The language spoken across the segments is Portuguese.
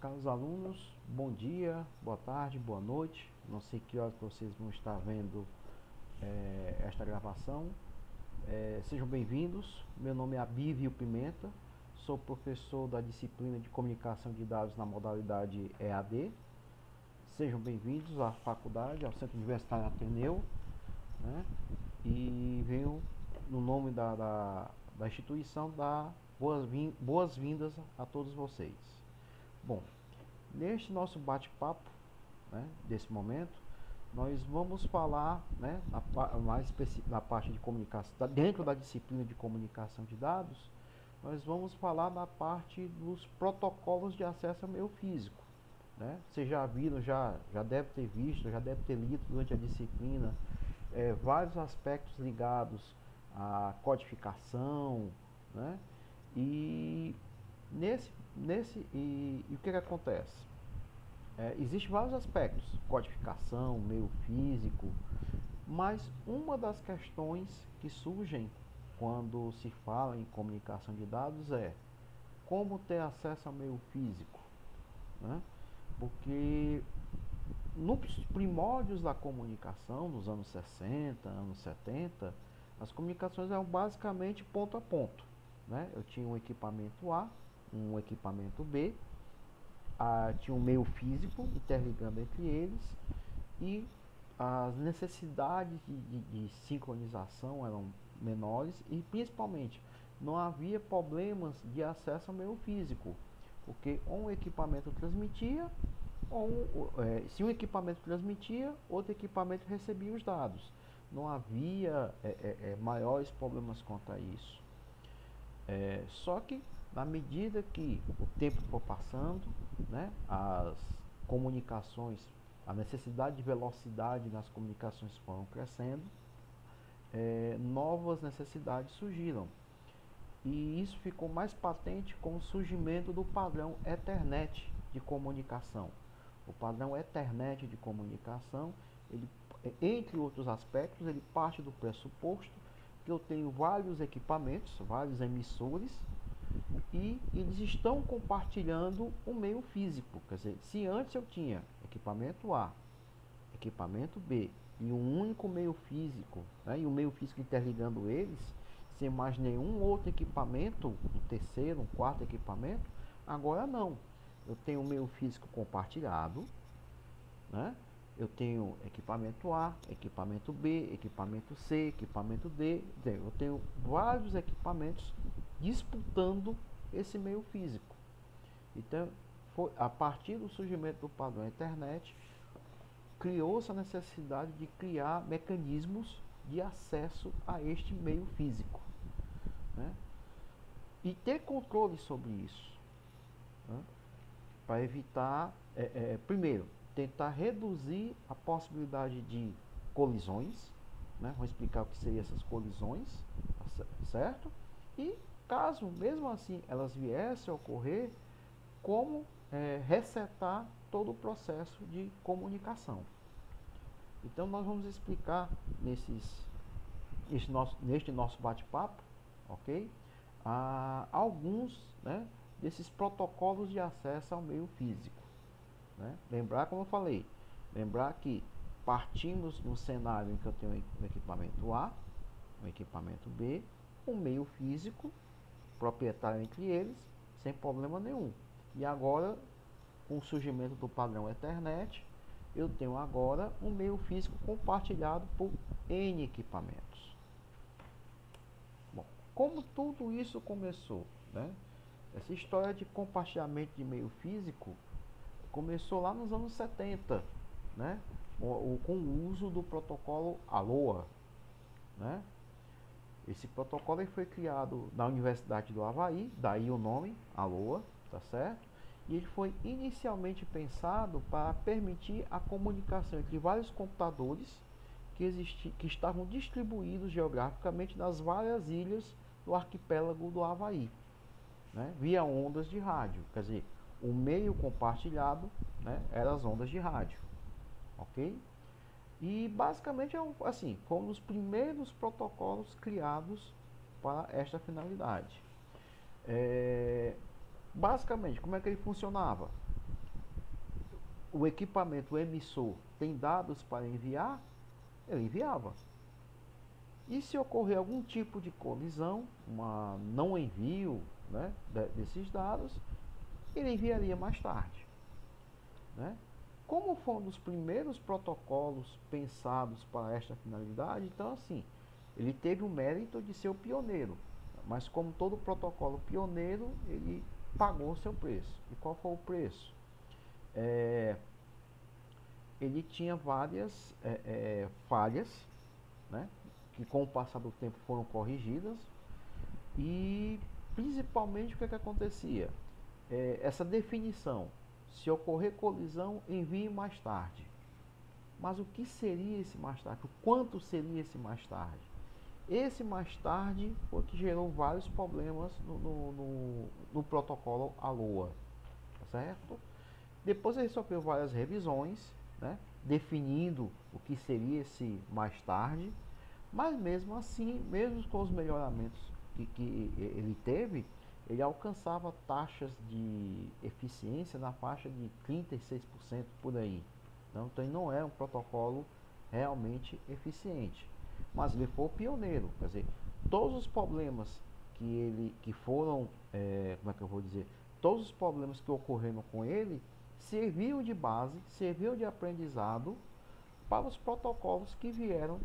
caros alunos, bom dia, boa tarde, boa noite. Não sei que horas vocês vão estar vendo esta gravação. Sejam bem-vindos. Meu nome é Abívio Pimenta, sou professor da disciplina de Comunicação de Dados na modalidade EAD. Sejam bem-vindos à faculdade, ao Centro Universitário Ateneu, né? E venho, no nome da instituição, dar boas-vindas a todos vocês. Bom, neste nosso bate-papo, né, desse momento, nós vamos falar, né, na parte de comunicação, dentro da disciplina de comunicação de dados, nós vamos falar na parte dos protocolos de acesso ao meio físico. Né? Vocês já viram, já deve ter visto, já deve ter lido durante a disciplina vários aspectos ligados à codificação, né? E o que acontece? Existem vários aspectos, codificação, meio físico, mas uma das questões que surgem quando se fala em comunicação de dados é como ter acesso ao meio físico, né? Porque nos primórdios da comunicação, nos anos 60, anos 70, as comunicações eram basicamente ponto a ponto, né? Eu tinha um equipamento A, um equipamento B, tinha um meio físico interligando entre eles, e as necessidades de sincronização eram menores, e principalmente não havia problemas de acesso ao meio físico, porque um equipamento transmitia, se um equipamento transmitia, outro equipamento recebia os dados. Não havia maiores problemas quanto a isso. Só que, na medida que o tempo for passando, né, as comunicações, a necessidade de velocidade nas comunicações foram crescendo, novas necessidades surgiram. E isso ficou mais patente com o surgimento do padrão Ethernet de comunicação. O padrão Ethernet de comunicação, ele, entre outros aspectos, ele parte do pressuposto que eu tenho vários equipamentos, vários emissores, e eles estão compartilhando um meio físico. Quer dizer, se antes eu tinha equipamento A, equipamento B e um único meio físico, né, e o meio físico interligando eles, sem mais nenhum outro equipamento, um terceiro, um quarto equipamento, agora não. Eu tenho um meio físico compartilhado, né? Eu tenho equipamento A, equipamento B, equipamento C, equipamento D. Eu tenho vários equipamentos disputando esse meio físico. Então, foi a partir do surgimento do padrão Ethernet, criou-se a necessidade de criar mecanismos de acesso a este meio físico, né? E ter controle sobre isso, né? Para evitar, primeiro, tentar reduzir a possibilidade de colisões, né? Vou explicar o que seriam essas colisões, certo? E caso, mesmo assim, elas viessem a ocorrer, como resetar todo o processo de comunicação. Então nós vamos explicar neste nosso bate-papo, ok? Alguns, né, desses protocolos de acesso ao meio físico, né? Lembrar, como eu falei, lembrar que partimos no cenário em que eu tenho um equipamento A, um equipamento B, um meio físico proprietário entre eles, sem problema nenhum. E agora, com o surgimento do padrão Ethernet, eu tenho agora um meio físico compartilhado por N equipamentos. Bom, como tudo isso começou, né? Essa história de compartilhamento de meio físico começou lá nos anos 70, né? Com o uso do protocolo ALOA, né? Esse protocolo foi criado na Universidade do Havaí, daí o nome ALOA, tá certo? E ele foi inicialmente pensado para permitir a comunicação entre vários computadores que estavam distribuídos geograficamente nas várias ilhas do arquipélago do Havaí, né, via ondas de rádio. Quer dizer, o meio compartilhado, né, eram as ondas de rádio, ok? E basicamente assim, foram os primeiros protocolos criados para esta finalidade. Basicamente, como é que ele funcionava? o equipamento emissor tem dados para enviar, ele enviava. E se ocorrer algum tipo de colisão, não envio, né, desses dados, ele enviaria mais tarde, né? Como foi um dos primeiros protocolos pensados para esta finalidade, então assim, ele teve o mérito de ser o pioneiro, mas como todo protocolo pioneiro, ele pagou seu preço. E qual foi o preço? Ele tinha várias falhas, né, que com o passar do tempo foram corrigidas, e principalmente o que acontecia? Essa definição, se ocorrer colisão, envie mais tarde. Mas o que seria esse mais tarde? O quanto seria esse mais tarde? Esse mais tarde foi que gerou vários problemas no protocolo ALOA, certo? Depois ele sofreu várias revisões, né, definindo o que seria esse mais tarde, mas mesmo assim, mesmo com os melhoramentos que ele teve, ele alcançava taxas de eficiência na faixa de 36% por aí. Então ele não é um protocolo realmente eficiente, mas ele foi o pioneiro. Quer dizer, todos os problemas que foram, como é que eu vou dizer, todos os problemas que ocorreram com ele serviam de base, serviu de aprendizado para os protocolos que vieram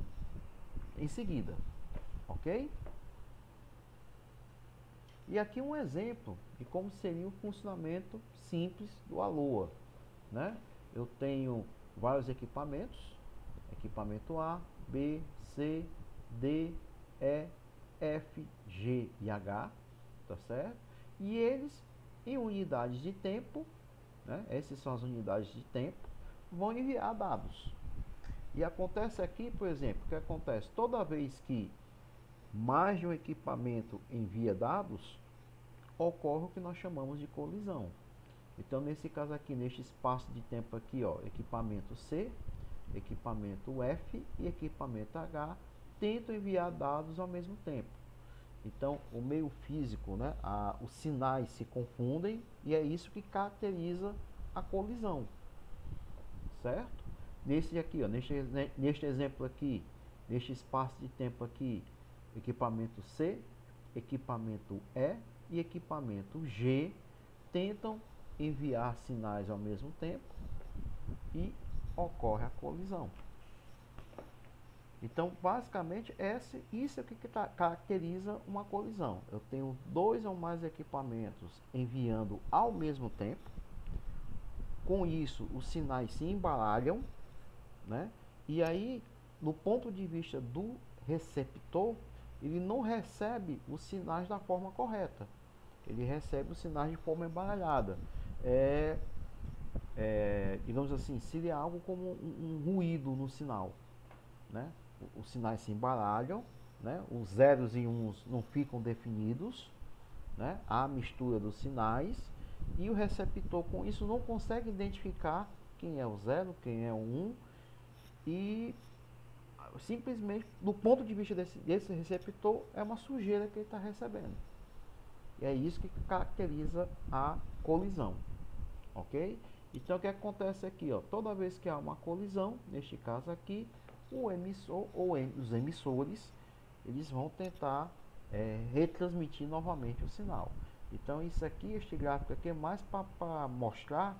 em seguida, ok? E aqui um exemplo de como seria o funcionamento simples do ALOA, né? Eu tenho vários equipamentos, equipamento A, B, C, D, E, F, G e H, tá certo? E eles, em unidades de tempo, né? Essas são as unidades de tempo, vão enviar dados. E acontece aqui, por exemplo, o que acontece? Toda vez que mais de um equipamento envia dados, ocorre o que nós chamamos de colisão. Então, nesse caso aqui, neste espaço de tempo aqui, ó, equipamento C, equipamento F e equipamento H tentam enviar dados ao mesmo tempo. Então, o meio físico, né, os sinais se confundem e é isso que caracteriza a colisão, certo? Nesse aqui, ó, neste exemplo aqui, neste espaço de tempo aqui, equipamento C, equipamento E e equipamento G tentam enviar sinais ao mesmo tempo e ocorre a colisão. Então, basicamente, isso é o que caracteriza uma colisão. Eu tenho dois ou mais equipamentos enviando ao mesmo tempo. Com isso, os sinais se embaralham, né? E aí, no ponto de vista do receptor, ele não recebe os sinais da forma correta. Ele recebe os sinais de forma embaralhada. Digamos assim, seria algo como um ruído no sinal, né? Os sinais se embaralham, né? Os zeros e uns não ficam definidos, né? Há mistura dos sinais e o receptor com isso não consegue identificar quem é o zero, quem é o 1 e simplesmente, do ponto de vista desse receptor, é uma sujeira que ele está recebendo. E é isso que caracteriza a colisão, ok? Então o que acontece aqui, ó, toda vez que há uma colisão, neste caso aqui, o emissor ou os emissores, eles vão tentar retransmitir novamente o sinal. Então isso aqui, este gráfico aqui é mais para mostrar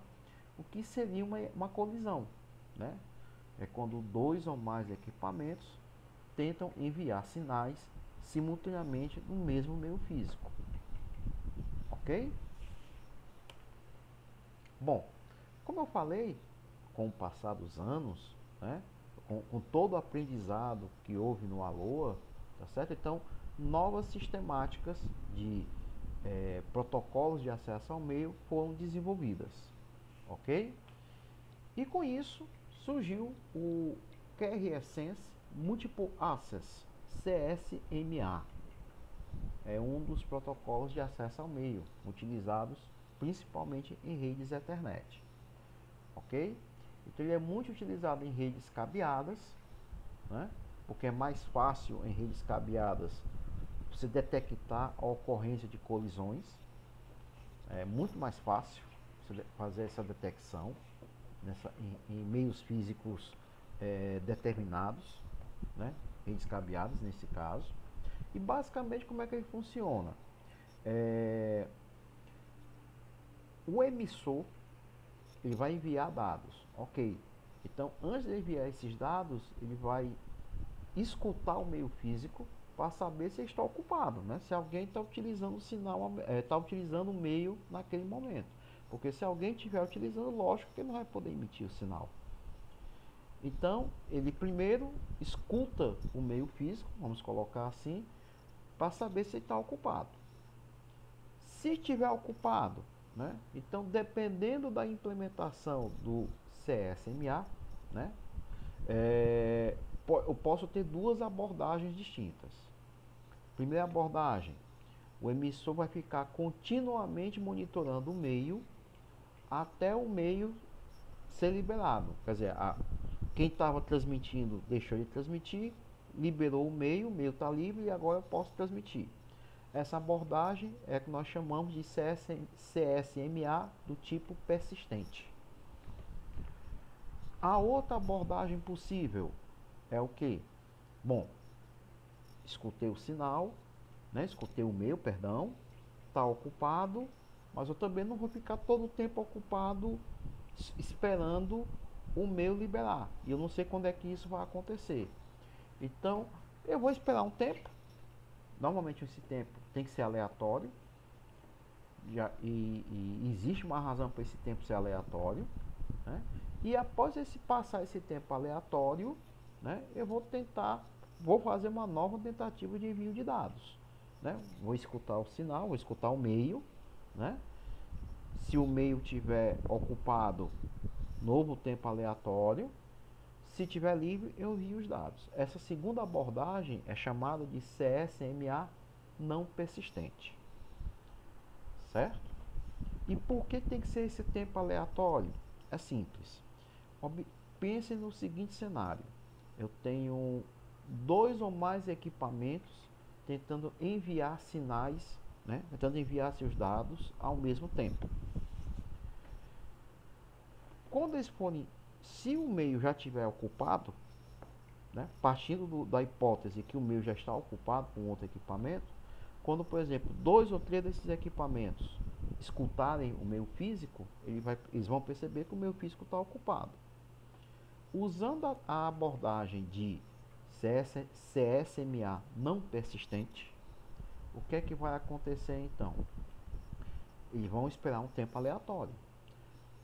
o que seria uma colisão, né? É quando dois ou mais equipamentos tentam enviar sinais simultaneamente no mesmo meio físico, ok? Bom, como eu falei, com o passar dos anos, né, com todo o aprendizado que houve no ALOA, tá certo? Então, novas sistemáticas de protocolos de acesso ao meio foram desenvolvidas, ok? E com isso surgiu o QRSense Multiple Access, CSMA. É um dos protocolos de acesso ao meio utilizados principalmente em redes Ethernet, ok? Então ele é muito utilizado em redes cabeadas, né? Porque é mais fácil em redes cabeadas você detectar a ocorrência de colisões, é muito mais fácil você fazer essa detecção, em meios físicos determinados, né? Redes cabeadas nesse caso. E basicamente como é que ele funciona? O emissor ele vai enviar dados, ok? Então, antes de enviar esses dados, ele vai escutar o meio físico para saber se está ocupado, né? Se alguém está utilizando o sinal, está utilizando o meio naquele momento. Porque se alguém estiver utilizando, lógico que ele não vai poder emitir o sinal. Então, ele primeiro escuta o meio físico, vamos colocar assim, para saber se está ocupado. Se estiver ocupado, né? Então, dependendo da implementação do CSMA, né? Eu posso ter duas abordagens distintas. Primeira abordagem, o emissor vai ficar continuamente monitorando o meio até o meio ser liberado. Quer dizer, quem estava transmitindo deixou de transmitir, liberou o meio está livre e agora eu posso transmitir. Essa abordagem é que nós chamamos de CSMA do tipo persistente. A outra abordagem possível é o que? Bom, escutei o sinal, né? Escutei o meio, perdão, está ocupado, mas eu também não vou ficar todo o tempo ocupado esperando o meu liberar. E eu não sei quando é que isso vai acontecer. Então, eu vou esperar um tempo. Normalmente esse tempo tem que ser aleatório. E existe uma razão para esse tempo ser aleatório, né? E após passar esse tempo aleatório, né, eu vou fazer uma nova tentativa de envio de dados, né? Vou escutar o sinal, vou escutar o meio, né? Se o meio tiver ocupado, novo tempo aleatório. Se tiver livre, eu envio os dados. Essa segunda abordagem é chamada de CSMA não persistente. Certo? E por que tem que ser esse tempo aleatório? É simples. Pense no seguinte cenário. Eu tenho 2 ou mais equipamentos tentando enviar sinais, né? Tentando enviar seus dados ao mesmo tempo. Quando eles forem, se o meio já estiver ocupado, né, partindo da hipótese que o meio já está ocupado com outro equipamento, quando, por exemplo, 2 ou 3 desses equipamentos escutarem o meio físico, eles vão perceber que o meio físico está ocupado. Usando a abordagem de CSMA não persistente, o que é que vai acontecer então? Eles vão esperar um tempo aleatório.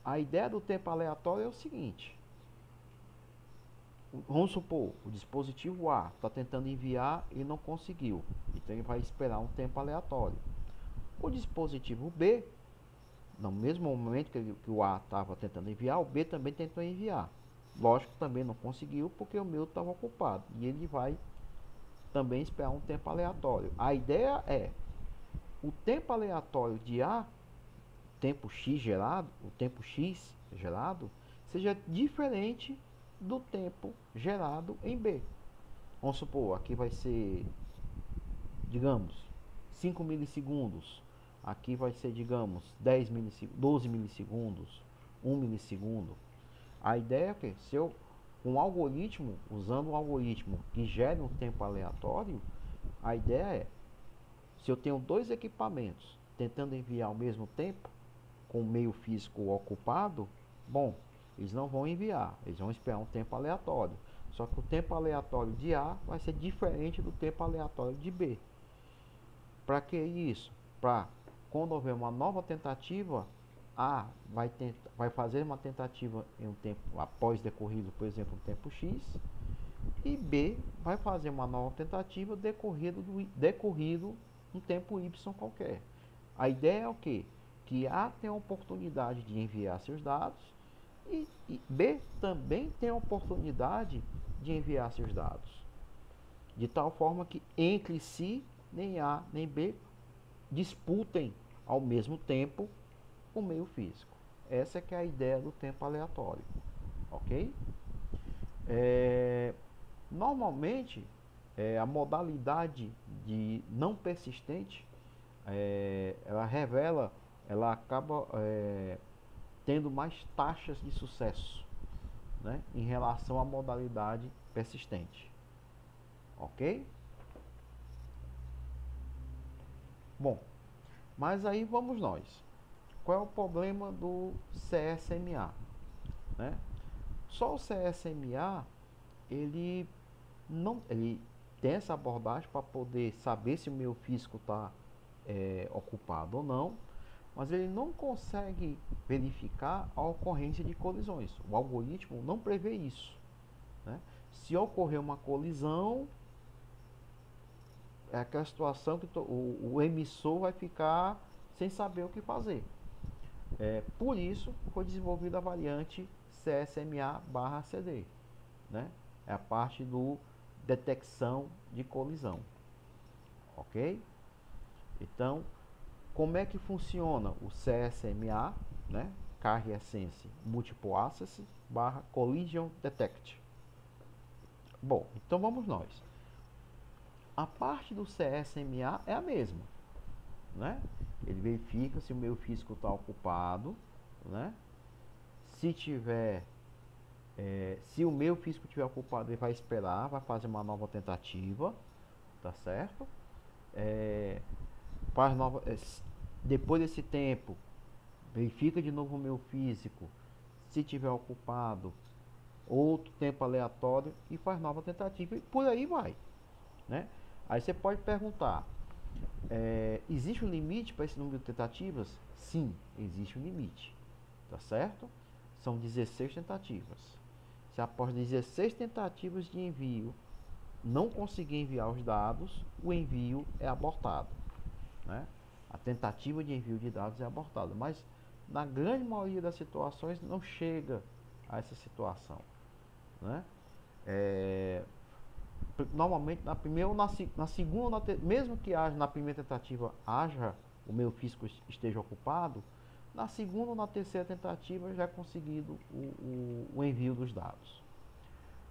A ideia do tempo aleatório é o seguinte: vamos supor, o dispositivo A está tentando enviar e não conseguiu, então ele vai esperar um tempo aleatório. O dispositivo B, no mesmo momento que o A estava tentando enviar, o B também tentou enviar. Lógico que também não conseguiu porque o meu estava ocupado, e ele vai também esperar um tempo aleatório. A ideia é o tempo aleatório de A, tempo X gerado, o tempo X gerado, seja diferente do tempo gerado em B. Vamos supor, aqui vai ser, digamos, 5 milissegundos. Aqui vai ser, digamos, 12 milissegundos, 1 milissegundo. A ideia é que se eu, usando um algoritmo que gere um tempo aleatório, a ideia é, se eu tenho 2 equipamentos tentando enviar ao mesmo tempo, com o meio físico ocupado, bom, eles não vão enviar, eles vão esperar um tempo aleatório. Só que o tempo aleatório de A vai ser diferente do tempo aleatório de B. Para que isso? Para quando houver uma nova tentativa, A vai fazer uma tentativa em um tempo após decorrido, por exemplo, um tempo X, e B vai fazer uma nova tentativa decorrido um tempo Y qualquer. A ideia é o quê? Que A tem a oportunidade de enviar seus dados e B também tem a oportunidade de enviar seus dados. De tal forma que entre si, nem A nem B disputem ao mesmo tempo o meio físico. Essa é que é a ideia do tempo aleatório. Ok? Normalmente, a modalidade de não persistente, ela acaba tendo mais taxas de sucesso, né, em relação à modalidade persistente. Ok? Bom, mas aí vamos nós. Qual é o problema do CSMA? Né? Só o CSMA, ele tem essa abordagem para poder saber se o meio físico está ocupado ou não, mas ele não consegue verificar a ocorrência de colisões. O algoritmo não prevê isso. Né? Se ocorrer uma colisão, é aquela situação que o emissor vai ficar sem saber o que fazer. Por isso foi desenvolvida a variante CSMA/CD, né? É a parte do detecção de colisão, ok? Então, como é que funciona o CSMA, né? Carrier Sense Multiple Access /Collision Detect. Bom, então vamos nós. A parte do CSMA é a mesma, né? Ele verifica se o meio físico está ocupado, né? Se tiver, se o meio físico estiver ocupado, ele vai esperar, vai fazer uma nova tentativa, tá certo? Faz nova, depois desse tempo, verifica de novo o meio físico, se tiver ocupado, outro tempo aleatório e faz nova tentativa e por aí vai, né? Aí você pode perguntar, existe um limite para esse número de tentativas? Sim, existe um limite, tá certo? São 16 tentativas. Se após 16 tentativas de envio não conseguir enviar os dados, o envio é abortado, né? A tentativa de envio de dados é abortada, mas na grande maioria das situações não chega a essa situação, né? Normalmente na primeira ou na segunda, mesmo que haja na primeira tentativa haja o meio físico esteja ocupado, na segunda ou na terceira tentativa já é conseguido o envio dos dados.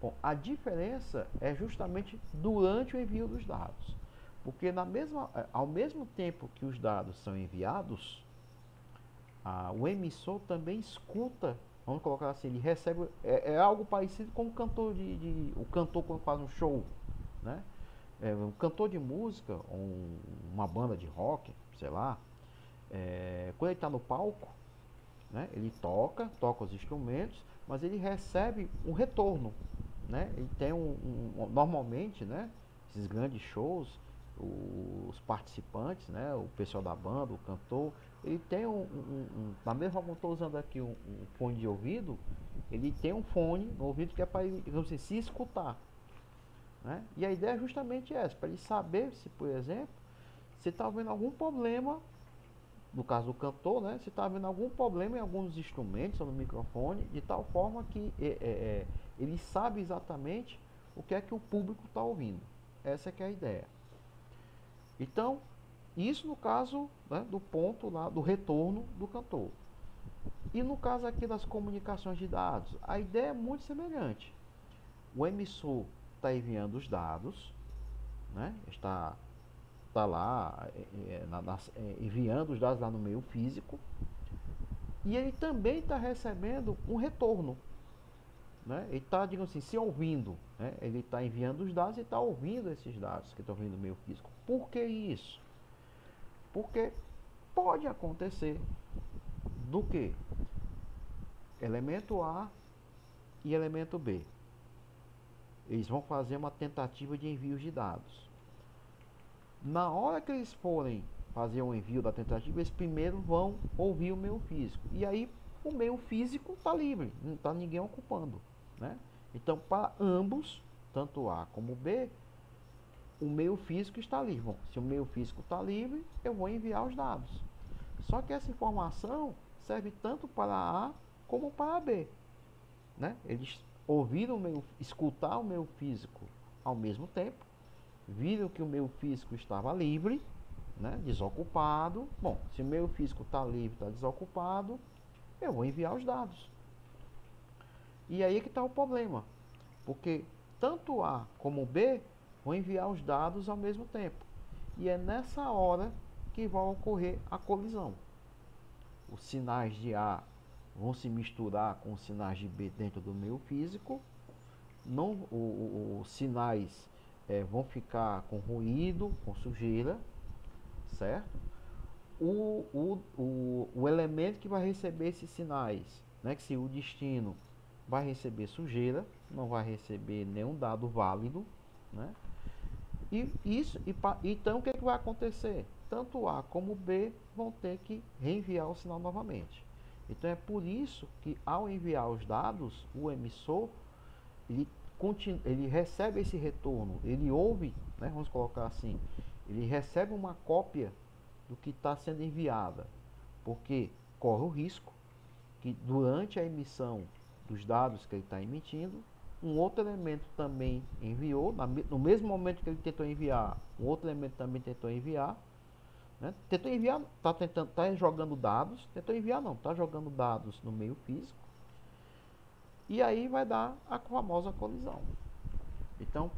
Bom, a diferença é justamente durante o envio dos dados, porque ao mesmo tempo que os dados são enviados, o emissor também escuta. Vamos colocar assim, ele recebe, algo parecido com o cantor o cantor quando faz um show, né? Um cantor de música, uma banda de rock, sei lá, quando ele está no palco, né? Ele toca os instrumentos, mas ele recebe um retorno, né? Ele tem normalmente, né? Esses grandes shows, os participantes, né? O pessoal da banda, o cantor, ele tem na mesma como eu estou usando aqui um fone de ouvido, ele tem um fone no ouvido que é para ele, digamos assim, se escutar, né? E a ideia é justamente essa, para ele saber se, por exemplo, se está havendo algum problema, no caso do cantor, né? Se está havendo algum problema em alguns instrumentos ou no microfone, de tal forma que ele sabe exatamente o que é que o público está ouvindo. Essa que é a ideia. Então, isso no caso, né, do ponto lá do retorno do cantor. E no caso aqui das comunicações de dados, a ideia é muito semelhante. O emissor está enviando os dados, né, está lá enviando os dados lá no meio físico, e ele também está recebendo um retorno, né? Ele está, digamos assim, se ouvindo, né? Ele está enviando os dados e está ouvindo esses dados que estão vindo do meio físico. Por que isso? Porque pode acontecer do que elemento A e elemento B, eles vão fazer uma tentativa de envio de dados. Na hora que eles forem fazer o envio da tentativa, eles primeiro vão ouvir o meio físico. E aí o meio físico está livre, não está ninguém ocupando, né? Então, para ambos, tanto A como B, o meio físico está livre. Bom, se o meio físico está livre, eu vou enviar os dados. Só que essa informação serve tanto para A como para B, né? Eles ouviram escutar o meio físico ao mesmo tempo, viram que o meio físico estava livre, né, desocupado. Bom, se o meio físico está livre, está desocupado, eu vou enviar os dados. E aí é que está o problema, porque tanto A como B vão enviar os dados ao mesmo tempo. E é nessa hora que vai ocorrer a colisão. Os sinais de A vão se misturar com os sinais de B dentro do meio físico. Não, os sinais vão ficar com ruído, com sujeira, certo? O elemento que vai receber esses sinais, né, que se o destino vai receber sujeira, não vai receber nenhum dado válido, né? Então o que vai acontecer? Tanto A como B vão ter que reenviar o sinal novamente. Então é por isso que ao enviar os dados, o emissor ele recebe esse retorno, ele ouve, né, vamos colocar assim, ele recebe uma cópia do que está sendo enviada, porque corre o risco que durante a emissão dos dados que ele está emitindo, um outro elemento também enviou, no mesmo momento que ele tentou enviar, um outro elemento também tentou enviar, né? Tentou enviar, está jogando dados, tentou enviar não, está jogando dados no meio físico, e aí vai dar a famosa colisão. Então,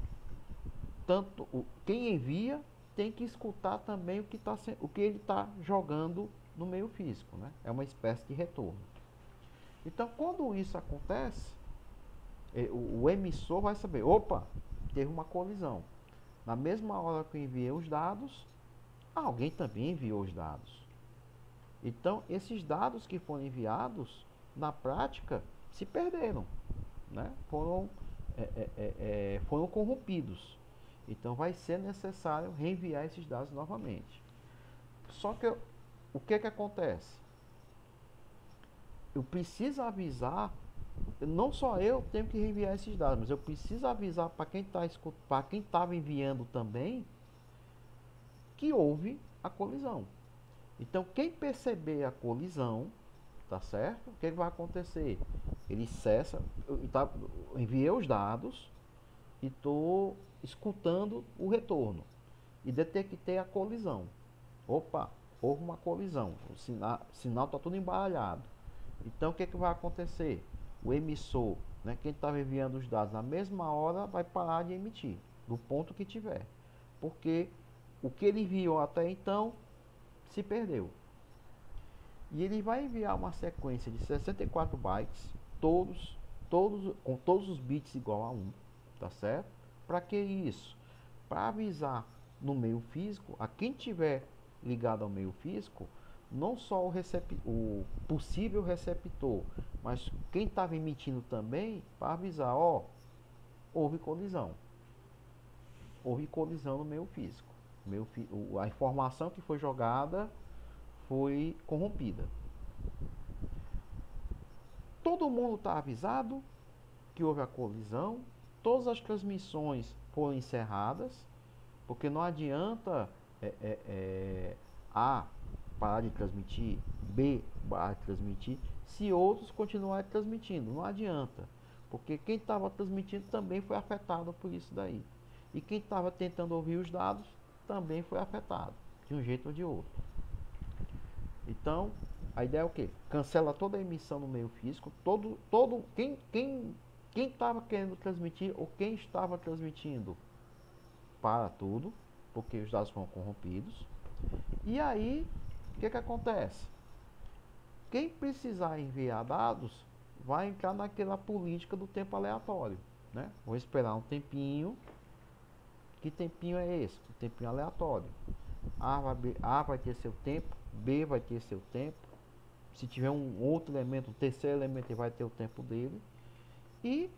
quem envia tem que escutar também o que ele está jogando no meio físico, né? É uma espécie de retorno. Então, quando isso acontece, o emissor vai saber, opa, teve uma colisão. Na mesma hora que eu enviei os dados, alguém também enviou os dados. Então, esses dados que foram enviados, na prática, se perderam, né? Foram corrompidos. Então, vai ser necessário reenviar esses dados novamente. Só que o que acontece? Eu preciso avisar, não só eu tenho que reenviar esses dados, mas eu preciso avisar para quem estava enviando também que houve a colisão. Então, quem perceber a colisão, tá certo? O que vai acontecer? Ele cessa, eu enviei os dados e estou escutando o retorno e detectei a colisão. Opa, houve uma colisão, o sinal está tudo embaralhado. Então o que vai acontecer? O emissor, né, quem estava enviando os dados na mesma hora, vai parar de emitir, do ponto que tiver. Porque o que ele enviou até então se perdeu. E ele vai enviar uma sequência de 64 bytes, com todos os bits igual a 1, tá certo? Para que isso? Para avisar no meio físico, a quem tiver ligado ao meio físico, não só o possível receptor, mas quem estava emitindo também, para avisar, ó, houve colisão. Houve colisão no meio físico. A informação que foi jogada foi corrompida. Todo mundo está avisado que houve a colisão, todas as transmissões foram encerradas, porque não adianta A parar de transmitir, B parar de transmitir, se outros continuarem transmitindo. Não adianta, porque quem estava transmitindo também foi afetado por isso daí. E quem estava tentando ouvir os dados também foi afetado, de um jeito ou de outro. Então, a ideia é o quê? Cancela toda a emissão no meio físico, quem estava querendo transmitir ou quem estava transmitindo, para tudo, porque os dados foram corrompidos. E aí, o que acontece? Quem precisar enviar dados vai entrar naquela política do tempo aleatório, né? Vou esperar um tempinho. Que tempinho é esse? Um tempinho aleatório. A vai ter seu tempo, B vai ter seu tempo. Se tiver um outro elemento, um terceiro elemento, ele vai ter o tempo dele. E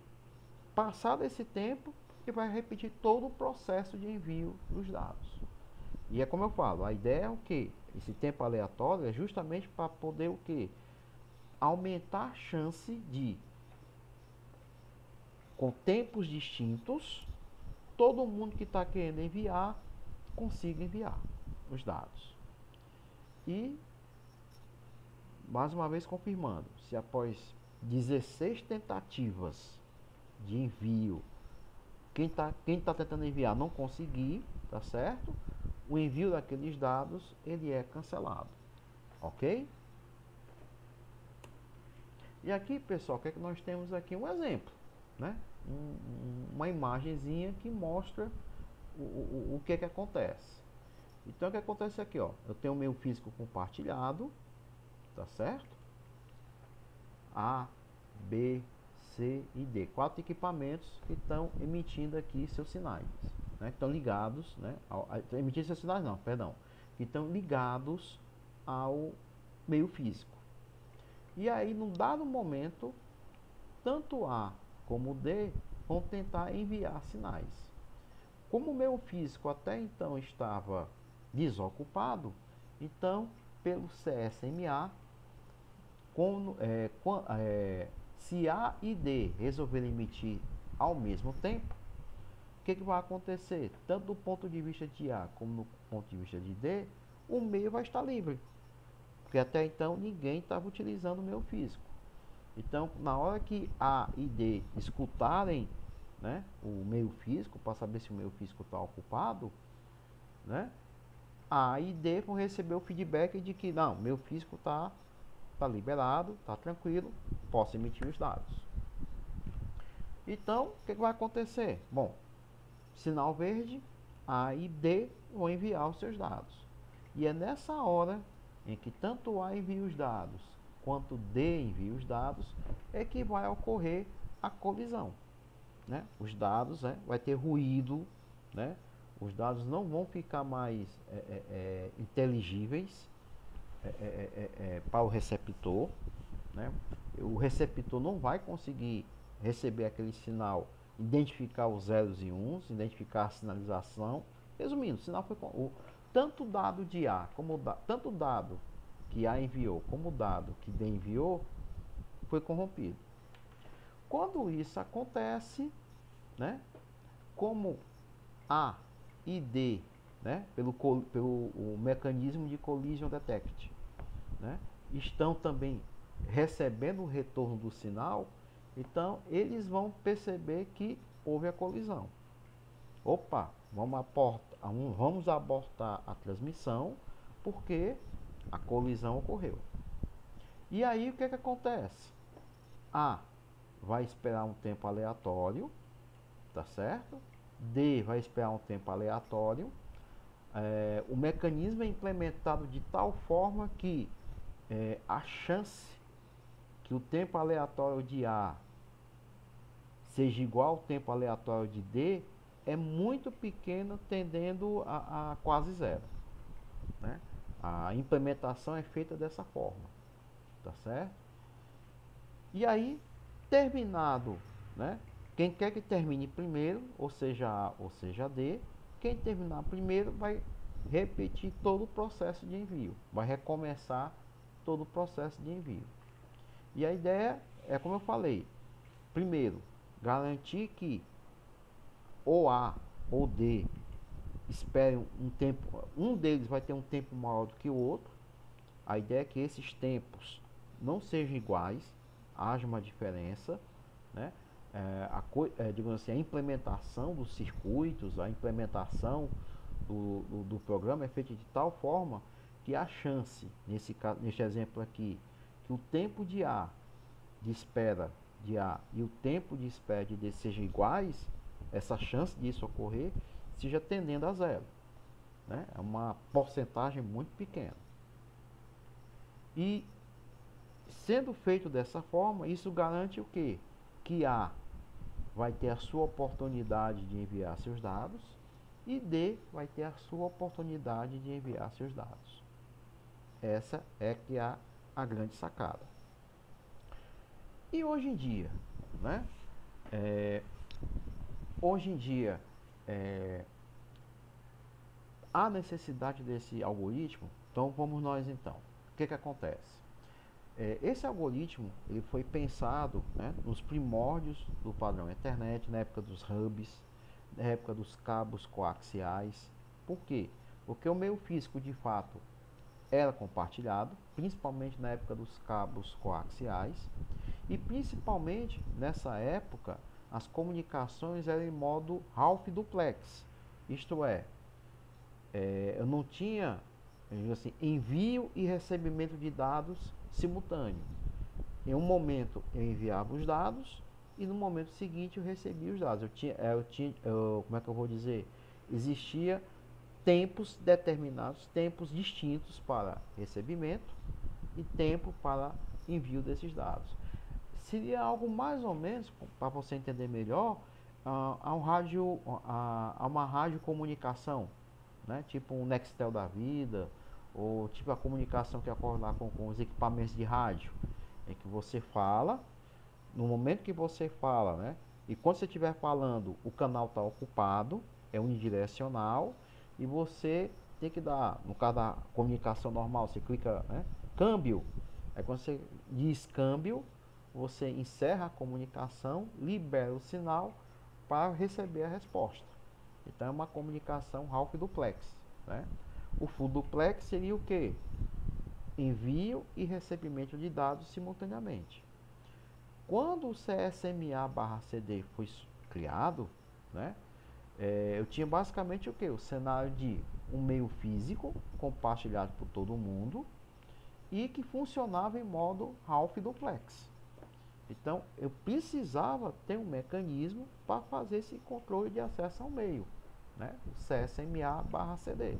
passado esse tempo, ele vai repetir todo o processo de envio dos dados. E é como eu falo, a ideia é o que? Esse tempo aleatório é justamente para poder o que? Aumentar a chance de, com tempos distintos, todo mundo que está querendo enviar consiga enviar os dados. E mais uma vez confirmando, se após 16 tentativas de envio, quem tá tentando enviar não conseguir, tá certo? O envio daqueles dados, ele é cancelado, ok? E aqui, pessoal, o que é que nós temos aqui? Um exemplo, né? Uma imagenzinha que mostra o que é que acontece. Então, o que acontece aqui, ó? Eu tenho o meu físico compartilhado, tá certo? A, B, C e D. 4 equipamentos que estão emitindo aqui seus sinais, né? Estão ligados, né? Emitindo seus sinais não, perdão. Que estão ligados ao meio físico. E aí, num dado momento, tanto A como D vão tentar enviar sinais. Como o meio físico até então estava desocupado, então, pelo CSMA, se A e D resolverem emitir ao mesmo tempo, o que vai acontecer? Tanto do ponto de vista de A como do ponto de vista de D, o meio vai estar livre. Porque até então ninguém estava utilizando o meio físico. Então, na hora que A e D escutarem, né, o meio físico, para saber se o meio físico está ocupado, né, A e D vão receber o feedback de que não, meu físico está liberado, está tranquilo, posso emitir os dados. Então, o que vai acontecer? Bom, sinal verde, A e D vão enviar os seus dados. E é nessa hora em que tanto A envia os dados quanto D envia os dados, é que vai ocorrer a colisão, né? Os dados, né, vai ter ruído, né? Os dados não vão ficar mais inteligíveis para o receptor, né? O receptor não vai conseguir receber aquele sinal, identificar os zeros e uns, identificar a sinalização. Resumindo, o sinal foi tanto dado de A como tanto dado que A enviou como o dado que D enviou foi corrompido. Quando isso acontece, né, como A e D, né, pelo o mecanismo de collision detect, né, estão também recebendo o retorno do sinal, então eles vão perceber que houve a colisão. Opa, vamos abortar a transmissão porque a colisão ocorreu. E aí o que acontece? A vai esperar um tempo aleatório, tá certo? D vai esperar um tempo aleatório. O mecanismo é implementado de tal forma que a chance que o tempo aleatório de A seja igual ao tempo aleatório de D é muito pequena, tendendo a quase zero, né? A implementação é feita dessa forma, tá certo? E aí, terminado, né? Quem quer que termine primeiro, ou seja A ou seja D, quem terminar primeiro vai repetir todo o processo de envio, vai recomeçar todo o processo de envio. E a ideia é, como eu falei, primeiro, garantir que ou A ou D esperem um tempo, um deles vai ter um tempo maior do que o outro. A ideia é que esses tempos não sejam iguais, haja uma diferença, né? Digamos assim, a implementação dos circuitos, a implementação do programa é feita de tal forma que a chance, neste exemplo aqui, que o tempo de A de espera de A e o tempo de espera de D sejam iguais, essa chance disso ocorrer seja tendendo a zero, né? É uma porcentagem muito pequena. E sendo feito dessa forma, isso garante o quê? Que A vai ter a sua oportunidade de enviar seus dados e D vai ter a sua oportunidade de enviar seus dados. Essa é que é a grande sacada. E hoje em dia, né? Hoje em dia, há necessidade desse algoritmo. Então vamos nós então. O que acontece? Esse algoritmo ele foi pensado, né, nos primórdios do padrão Ethernet, na época dos hubs, na época dos cabos coaxiais. Por quê? Porque o meio físico de fato era compartilhado, principalmente na época dos cabos coaxiais, e principalmente nessa época as comunicações eram em modo half duplex, isto é, eu não tinha assim, envio e recebimento de dados simultâneo. Em um momento eu enviava os dados e no momento seguinte eu recebia os dados. Como é que eu vou dizer? Existia tempos determinados, tempos distintos para recebimento e tempo para envio desses dados. seria algo mais ou menos, para você entender melhor, a um rádio, a uma radiocomunicação, né? Tipo um Nextel da vida, ou tipo a comunicação que ocorre lá com os equipamentos de rádio, em que você fala, no momento que você fala, né? E quando você estiver falando, o canal está ocupado, é unidirecional, e você tem que dar, no caso da comunicação normal, você clica, né? Câmbio. Aí quando você diz câmbio, você encerra a comunicação, libera o sinal para receber a resposta. Então é uma comunicação Ralph duplex, né? O full duplex seria o que? Envio e recebimento de dados simultaneamente. Quando o CSMA/CD foi criado, né, eu tinha basicamente o que? O cenário de um meio físico compartilhado por todo mundo e que funcionava em modo Ralph duplex. Então eu precisava ter um mecanismo para fazer esse controle de acesso ao meio, né, o CSMA/CD.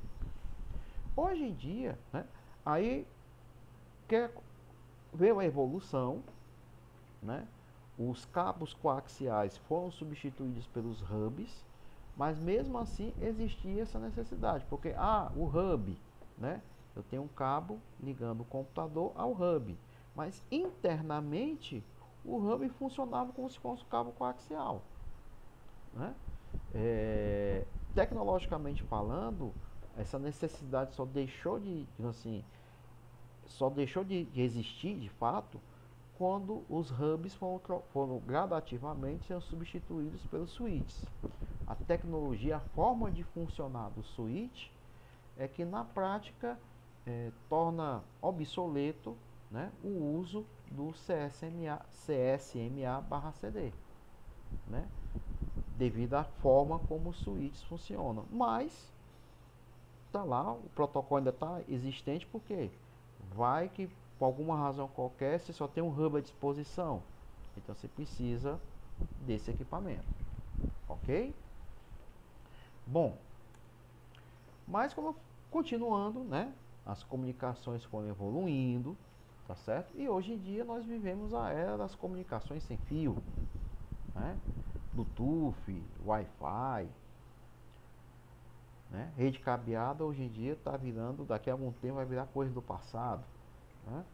Hoje em dia, né, aí veio a evolução, né? Os cabos coaxiais foram substituídos pelos hubs, mas mesmo assim existia essa necessidade, porque o hub, né? Eu tenho um cabo ligando o computador ao hub, mas internamente o hub funcionava como se fosse um cabo coaxial, né? Tecnologicamente falando, essa necessidade só deixou de existir de fato quando os hubs foram gradativamente sendo substituídos pelos switches. A tecnologia, a forma de funcionar do switch é que na prática torna obsoleto, né, o uso do CSMA/CD, né, devido à forma como os switches funcionam. Mas tá lá, o protocolo ainda está existente porque vai que por alguma razão qualquer você só tem um hub à disposição, então você precisa desse equipamento, ok? Bom, mas como continuando, né, as comunicações foram evoluindo, tá certo? E hoje em dia nós vivemos a era das comunicações sem fio, né? Bluetooth, Wi-Fi, né? Rede cabeada hoje em dia está virando, daqui a algum tempo vai virar coisa do passado, né?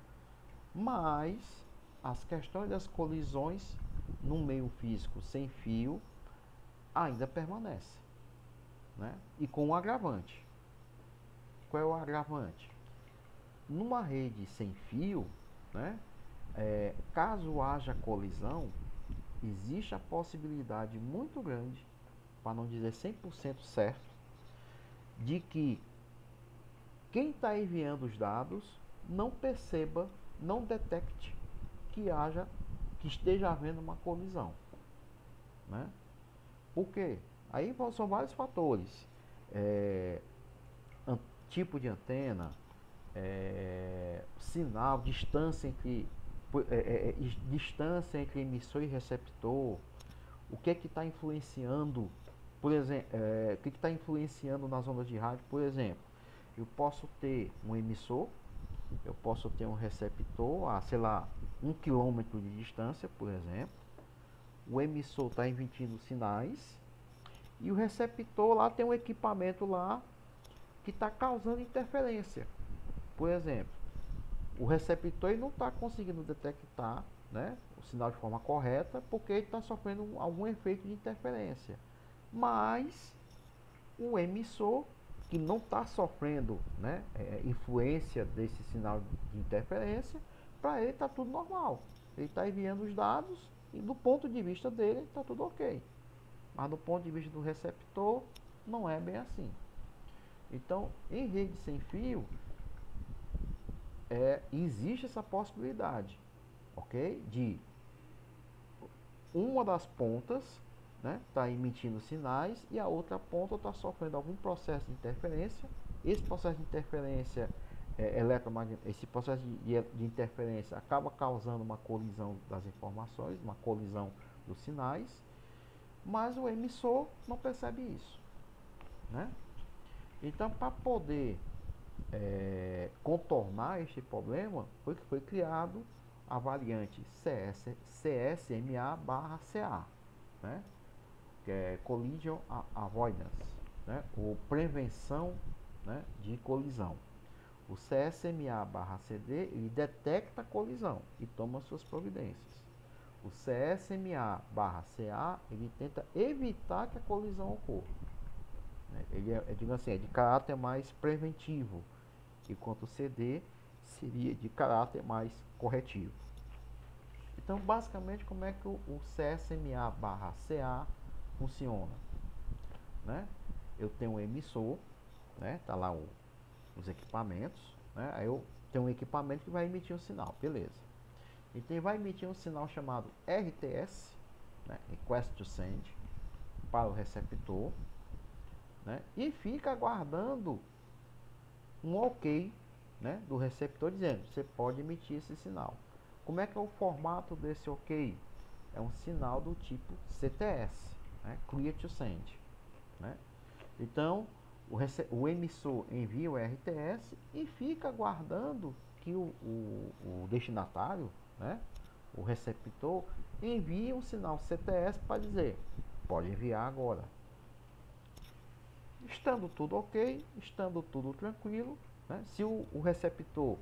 Mas as questões das colisões no meio físico sem fio ainda permanecem, né? E com um agravante. Qual é o agravante? Numa rede sem fio, né, caso haja colisão, existe a possibilidade muito grande, para não dizer 100% certo, de que quem está enviando os dados não perceba, não detecte que esteja havendo uma colisão, né? Por quê? Aí são vários fatores, tipo de antena, sinal, distância entre emissor e receptor, o que está influenciando, por exemplo, o que está influenciando nas ondas de rádio, por exemplo, eu posso ter um emissor, eu posso ter um receptor a, sei lá, 1 quilômetro de distância, por exemplo. O emissor está emitindo sinais e o receptor lá tem um equipamento lá que está causando interferência. Por exemplo, o receptor não está conseguindo detectar, né, o sinal de forma correta porque ele está sofrendo algum efeito de interferência. Mas o emissor, que não está sofrendo, né, influência desse sinal de interferência, para ele está tudo normal. Ele está enviando os dados e do ponto de vista dele está tudo ok. Mas do ponto de vista do receptor, não é bem assim. Então, em rede sem fio, existe essa possibilidade, ok? De uma das pontas, né, tá emitindo sinais e a outra ponta está sofrendo algum processo de interferência. Esse processo de interferência esse processo de interferência acaba causando uma colisão das informações, uma colisão dos sinais, mas o emissor não percebe isso, né? Então, para poder contornar este problema, foi criado a variante CSMA/CA, né? Que é Collision Avoidance, né? Ou prevenção, né, de colisão. O CSMA/CD ele detecta a colisão e toma suas providências. O CSMA/CA ele tenta evitar que a colisão ocorra. Ele digamos assim, é de caráter mais preventivo, enquanto o CD seria de caráter mais corretivo. Então, basicamente, como é que o CSMA/CA funciona? Né? Eu tenho um emissor, né? Tá lá os equipamentos, né? Aí eu tenho um equipamento que vai emitir um sinal, beleza. Então ele vai emitir um sinal chamado RTS, né? Request to Send, para o receptor, né? E fica aguardando um OK, né, do receptor dizendo você pode emitir esse sinal. Como é que é o formato desse OK? É um sinal do tipo CTS, né? Clear to Send, né? Então o emissor envia o RTS e fica aguardando que o destinatário, né, o receptor, envie um sinal CTS para dizer pode enviar agora. Estando tudo ok, estando tudo tranquilo, né, se o receptor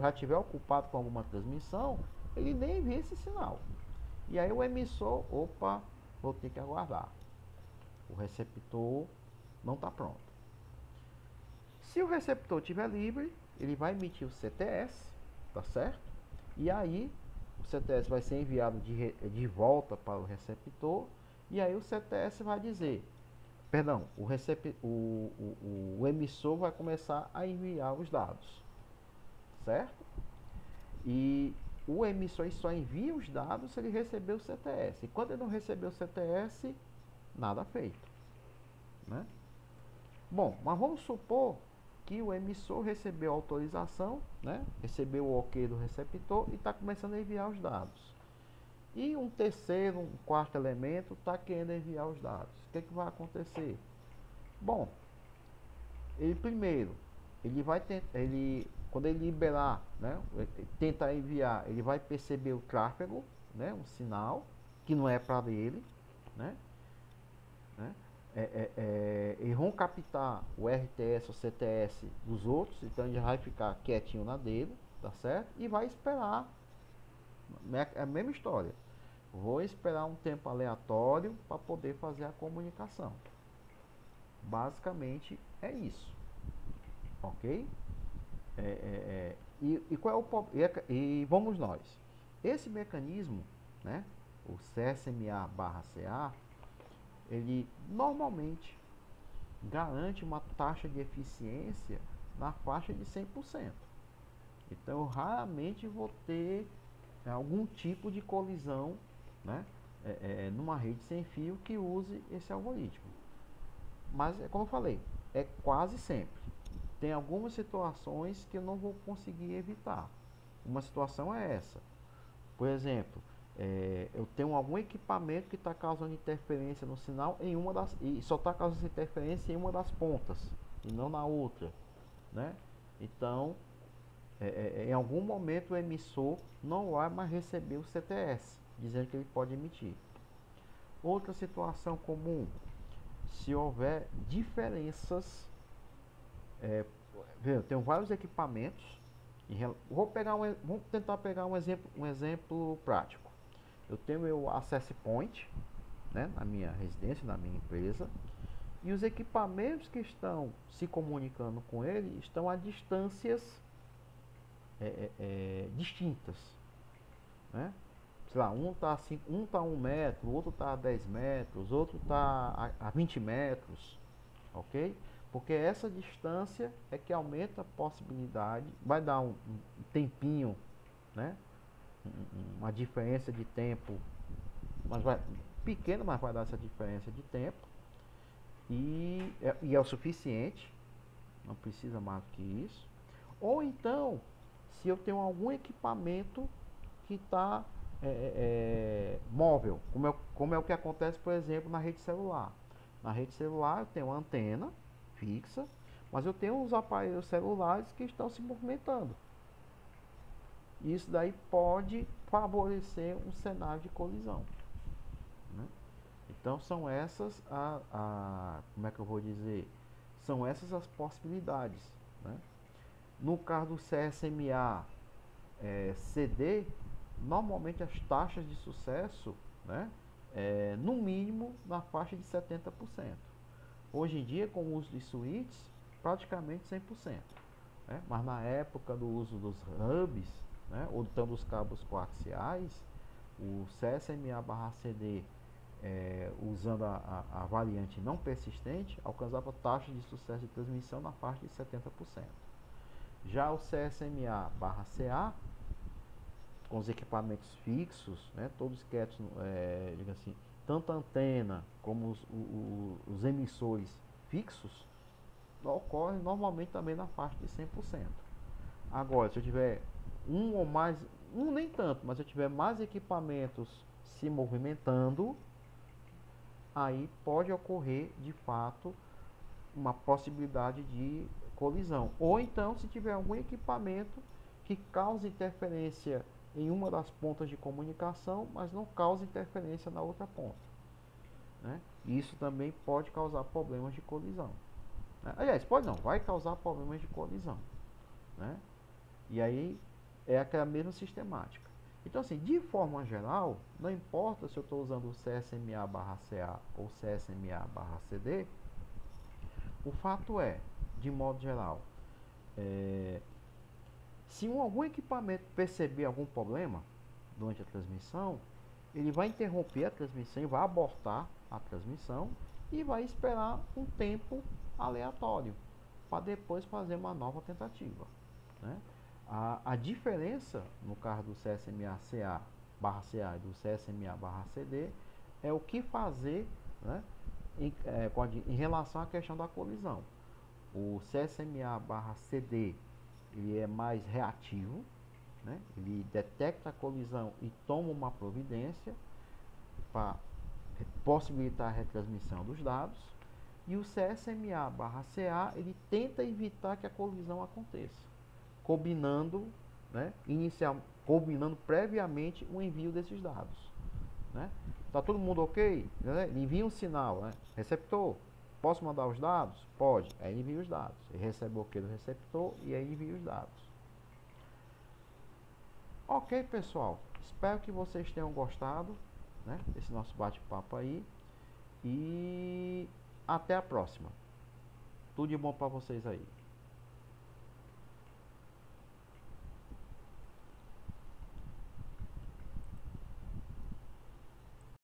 já estiver ocupado com alguma transmissão, ele nem envia esse sinal. E aí o emissor, opa, vou ter que aguardar. O receptor não está pronto. Se o receptor estiver livre, ele vai emitir o CTS, tá certo? E aí o CTS vai ser enviado de volta para o receptor, e aí o CTS vai dizer, perdão, o emissor vai começar a enviar os dados, certo? E o emissor só envia os dados se ele receber o CTS. E quando ele não receber o CTS, nada feito, né? Bom, mas vamos supor que o emissor recebeu a autorização, né? Recebeu o OK do receptor e está começando a enviar os dados. E um terceiro, um quarto elemento está querendo enviar os dados. O que vai acontecer? Bom, ele primeiro, quando ele liberar, né, tentar enviar, ele vai perceber o tráfego, né, um sinal que não é para ele, né? Eles vão captar o RTS ou CTS dos outros, então ele já vai ficar quietinho na dele, tá certo? E vai esperar, é a mesma história. Vou esperar um tempo aleatório para poder fazer a comunicação. Basicamente é isso, ok? E qual é o e vamos nós. Esse mecanismo, né, o CSMA/CA, ele normalmente garante uma taxa de eficiência na faixa de 100%. Então, eu raramente vou ter algum tipo de colisão, né, numa rede sem fio que use esse algoritmo. Mas, como eu falei, é quase sempre. Tem algumas situações que eu não vou conseguir evitar. Uma situação é essa. Por exemplo, eu tenho algum equipamento que está causando interferência no sinal em uma das e só está causando interferência em uma das pontas e não na outra, né? Então, em algum momento o emissor não vai mais receber o CTS, dizendo que ele pode emitir. Outra situação comum, se houver diferenças, eu tenho vários equipamentos. Vamos tentar pegar um exemplo prático. Eu tenho meu access point, né, na minha residência, na minha empresa, e os equipamentos que estão se comunicando com ele estão a distâncias distintas, né? Sei lá, um está a 1 metro, o outro está a 10 metros, outro está a 20 metros, ok? Porque essa distância é que aumenta a possibilidade, vai dar um tempinho, né? Uma diferença de tempo, mas pequena, mas vai dar essa diferença de tempo e é o suficiente, não precisa mais do que isso. Ou então, se eu tenho algum equipamento que está móvel, como é o que acontece, por exemplo, na rede celular. Na rede celular eu tenho uma antena fixa, mas eu tenho os aparelhos celulares que estão se movimentando. Isso daí pode favorecer um cenário de colisão, né? Então são essas como é que eu vou dizer? São essas as possibilidades, né? No caso do CSMA CD, normalmente as taxas de sucesso, né, no mínimo na faixa de 70%. Hoje em dia, com o uso de switches, praticamente 100%. Né? Mas na época do uso dos hubs, né, ou então dos cabos coaxiais, o CSMA/CD, usando a variante não persistente, alcançava taxa de sucesso de transmissão na faixa de 70%. Já o CSMA/CA, com os equipamentos fixos, né, todos quietos, diga assim, tanto a antena como os emissores fixos, ocorre normalmente também na faixa de 100%. Agora, se eu tiver um ou mais, um nem tanto, mas se eu tiver mais equipamentos se movimentando, aí pode ocorrer de fato uma possibilidade de colisão. Ou então, se tiver algum equipamento que cause interferência em uma das pontas de comunicação, mas não cause interferência na outra ponta, né? Isso também pode causar problemas de colisão, né? Aliás, pode não, vai causar problemas de colisão, né? E aí é aquela mesma sistemática. Então, assim, de forma geral, não importa se eu estou usando o CSMA/CA ou CSMA/CD, o fato é, de modo geral, se algum equipamento perceber algum problema durante a transmissão, ele vai interromper a transmissão e vai abortar a transmissão e vai esperar um tempo aleatório para depois fazer uma nova tentativa, né? A diferença no caso do CSMA/CA e do CSMA/CD é o que fazer, né, em relação à questão da colisão. O CSMA/CD ele é mais reativo, né? Ele detecta a colisão e toma uma providência para possibilitar a retransmissão dos dados. E o CSMA/CA ele tenta evitar que a colisão aconteça, combinando, né, combinando previamente o envio desses dados, né? Tá todo mundo ok? Né? Ele envia um sinal, né? Receptor, posso mandar os dados? Pode. Aí ele envia os dados. Ele recebe o ok do receptor e aí envia os dados. Ok, pessoal. Espero que vocês tenham gostado, né, desse nosso bate-papo aí. E até a próxima. Tudo de bom para vocês aí.